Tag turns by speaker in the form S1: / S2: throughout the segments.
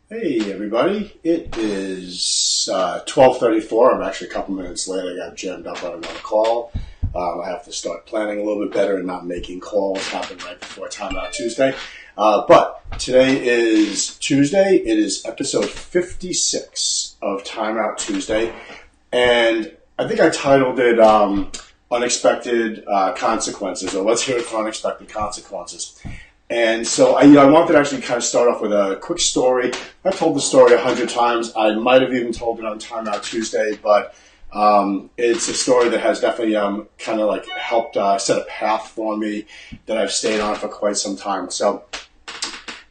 S1: Hey everybody, it is 12:34. I'm actually a couple minutes late. I got jammed up on another call. I have to start planning a little bit better and not making calls happen right before Timeout Tuesday. But today is Tuesday. It is episode 56 of Timeout Tuesday. And I think I titled it Unexpected Consequences, or Let's Hear It for Unexpected Consequences. And so I wanted to actually kind of start off with a quick story. I've told the story 100 times. I might have even told it on Timeout Tuesday, but it's a story that has definitely kind of like helped set a path for me that I've stayed on for quite some time. So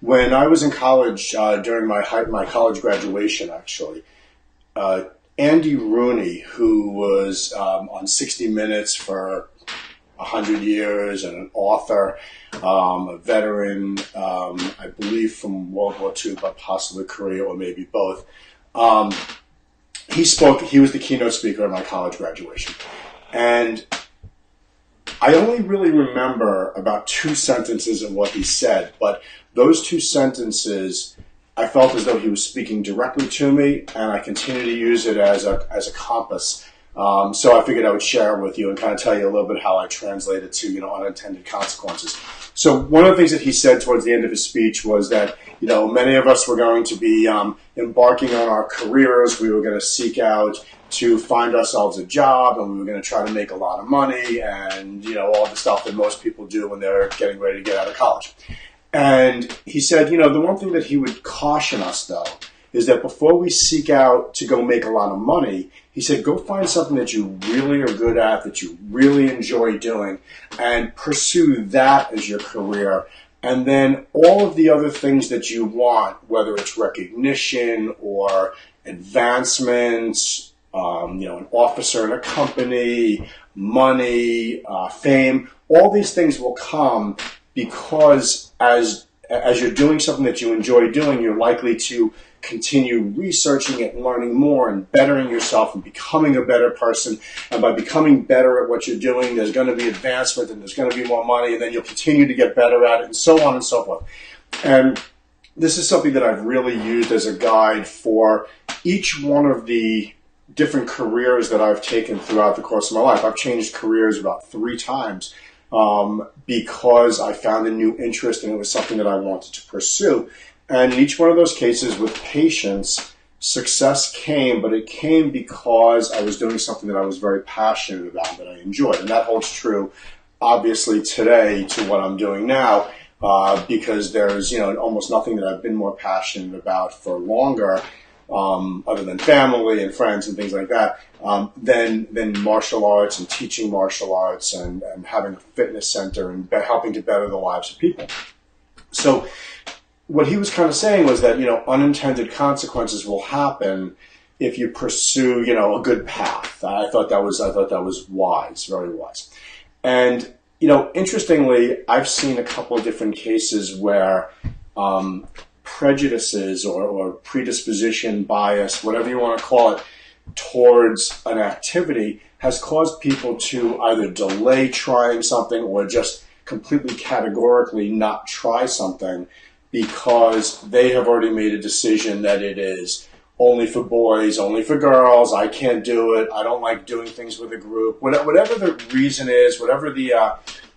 S1: when I was in college, during my college graduation, actually, Andy Rooney, who was on 60 Minutes for 100 years and an author, a veteran, I believe from World War II, but possibly Korea or maybe both. He was the keynote speaker at my college graduation. And I only really remember about two sentences of what he said, but those two sentences, I felt as though he was speaking directly to me, and I continue to use it as a compass. So I figured I would share it with you and kind of tell you a little bit how I translate it to, unintended consequences. So one of the things that he said towards the end of his speech was that, many of us were going to be embarking on our careers. We were going to seek out to find ourselves a job, and we were going to try to make a lot of money and, all the stuff that most people do when they're getting ready to get out of college. And he said, the one thing that he would caution us, though, is that before we seek out to go make a lot of money, he said, go find something that you really are good at, that you really enjoy doing, and pursue that as your career. And then all of the other things that you want, whether it's recognition or advancements, an officer in a company, money, fame, all these things will come because as you're doing something that you enjoy doing, you're likely to continue researching it and learning more and bettering yourself and becoming a better person. And by becoming better at what you're doing, there's going to be advancement and there's going to be more money, and then you'll continue to get better at it, and so on and so forth. And this is something that I've really used as a guide for each one of the different careers that I've taken throughout the course of my life. I've changed careers about 3 times because I found a new interest and it was something that I wanted to pursue. And in each one of those cases, with patience, success came, but it came because I was doing something that I was very passionate about, that I enjoyed. And that holds true, obviously, today to what I'm doing now, because there's, almost nothing that I've been more passionate about for longer, other than family and friends and things like that, than martial arts and teaching martial arts and having a fitness center and helping to better the lives of people. So what he was kind of saying was that, unintended consequences will happen if you pursue, a good path. I thought that was wise, very wise. And, interestingly, I've seen a couple of different cases where prejudices or predisposition, bias, whatever you want to call it, towards an activity has caused people to either delay trying something or just completely categorically not try something, because they have already made a decision that it is only for boys, only for girls, I can't do it, I don't like doing things with a group. Whatever the reason is, whatever the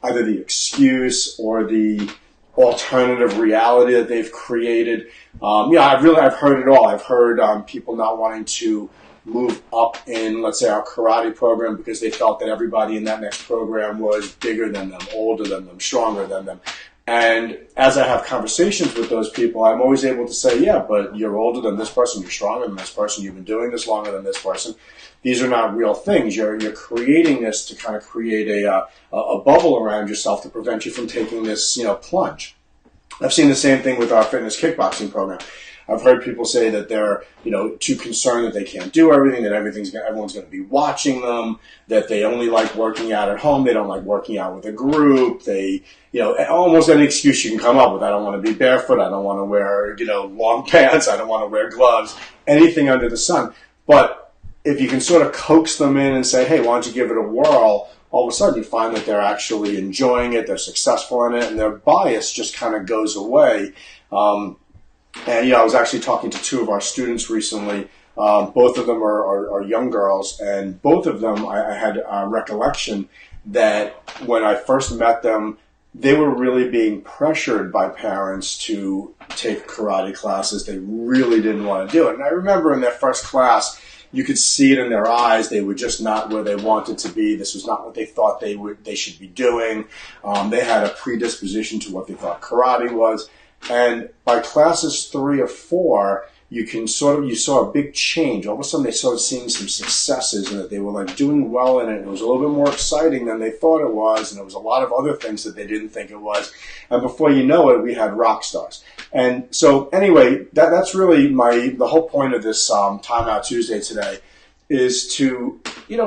S1: either the excuse or the alternative reality that they've created. I've heard it all. I've heard people not wanting to move up in, let's say, our karate program because they felt that everybody in that next program was bigger than them, older than them, stronger than them. And as I have conversations with those people, I'm always able to say, yeah, but you're older than this person, you're stronger than this person, you've been doing this longer than this person. These are not real things. You're creating this to kind of create a bubble around yourself to prevent you from taking this, plunge. I've seen the same thing with our fitness kickboxing program. I've heard people say that they're, too concerned that they can't do everything, that everyone's going to be watching them, that they only like working out at home, they don't like working out with a group, they, almost any excuse you can come up with. I don't want to be barefoot, I don't want to wear, long pants, I don't want to wear gloves, anything under the sun. But if you can sort of coax them in and say, hey, why don't you give it a whirl, all of a sudden you find that they're actually enjoying it, they're successful in it, and their bias just kind of goes away. And I was actually talking to two of our students recently. Both of them are young girls, and both of them I had a recollection that when I first met them, they were really being pressured by parents to take karate classes. They really didn't want to do it. And I remember in their first class, you could see it in their eyes. They were just not where they wanted to be. This was not what they thought they should be doing. They had a predisposition to what they thought karate was. And by classes 3 or 4, you saw a big change. All of a sudden, they started seeing some successes, and that they were like doing well in it. It was a little bit more exciting than they thought it was, and there was a lot of other things that they didn't think it was. And before you know it, we had rock stars. And so, anyway, that's really the whole point of this Time Out Tuesday today, is to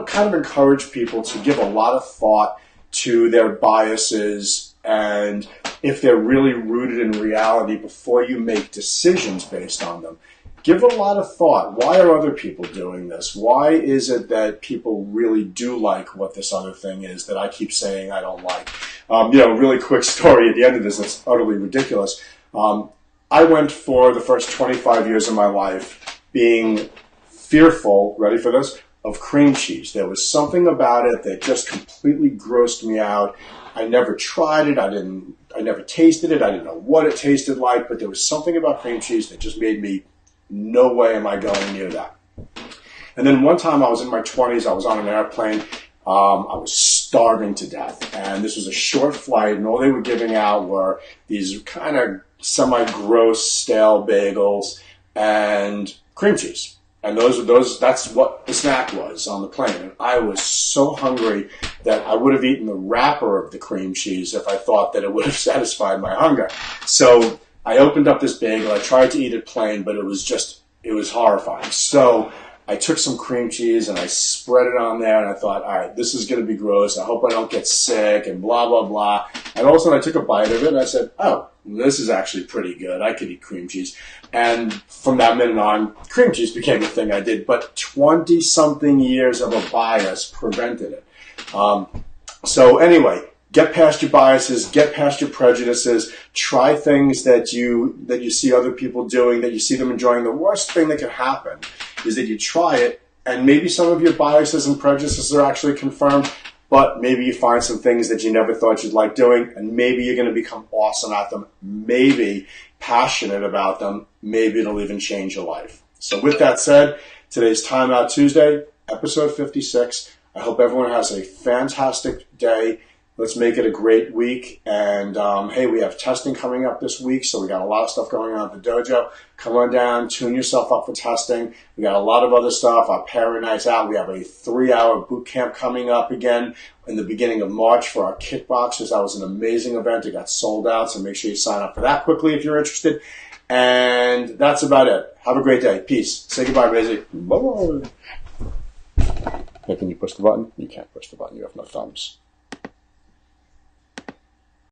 S1: kind of encourage people to give a lot of thought to their biases, and if they're really rooted in reality, before you make decisions based on them. Give a lot of thought. Why are other people doing this? Why is it that people really do like what this other thing is that I keep saying I don't like? Really quick story at the end of this that's utterly ridiculous. I went for the first 25 years of my life being fearful, ready for this, of cream cheese. There was something about it that just completely grossed me out. I never tried it. I never tasted it. I didn't know what it tasted like, but there was something about cream cheese that just made me, no way am I going near that. And then one time I was in my 20s, I was on an airplane. I was starving to death, and this was a short flight, and all they were giving out were these kind of semi-gross, stale bagels and cream cheese. And that's what the snack was on the plane. And I was so hungry that I would have eaten the wrapper of the cream cheese if I thought that it would have satisfied my hunger. So I opened up this bagel. I tried to eat it plain, but it was horrifying. So I took some cream cheese and I spread it on there, and I thought, all right, this is going to be gross. I hope I don't get sick and blah, blah, blah. And all of a sudden I took a bite of it and I said, oh, this is actually pretty good. I could eat cream cheese. And from that minute on, cream cheese became the thing I did. But 20-something years of a bias prevented it. So anyway, get past your biases, get past your prejudices, try things that you see other people doing, that you see them enjoying. The worst thing that can happen is that you try it, and maybe some of your biases and prejudices are actually confirmed, but maybe you find some things that you never thought you'd like doing, and maybe you're going to become awesome at them, maybe passionate about them, maybe it'll even change your life. So with that said, today's Time Out Tuesday, episode 56. I hope everyone has a fantastic day. Let's make it a great week. And hey, we have testing coming up this week, so we got a lot of stuff going on at the dojo. Come on down, tune yourself up for testing. We got a lot of other stuff. Our parent night's out. We have a 3-hour boot camp coming up again in the beginning of March for our kickboxers. That was an amazing event. It got sold out, so make sure you sign up for that quickly if you're interested. And that's about it. Have a great day. Peace. Say goodbye, Maisie. Bye-bye. Hey, can you push the button? You can't push the button. You have no thumbs.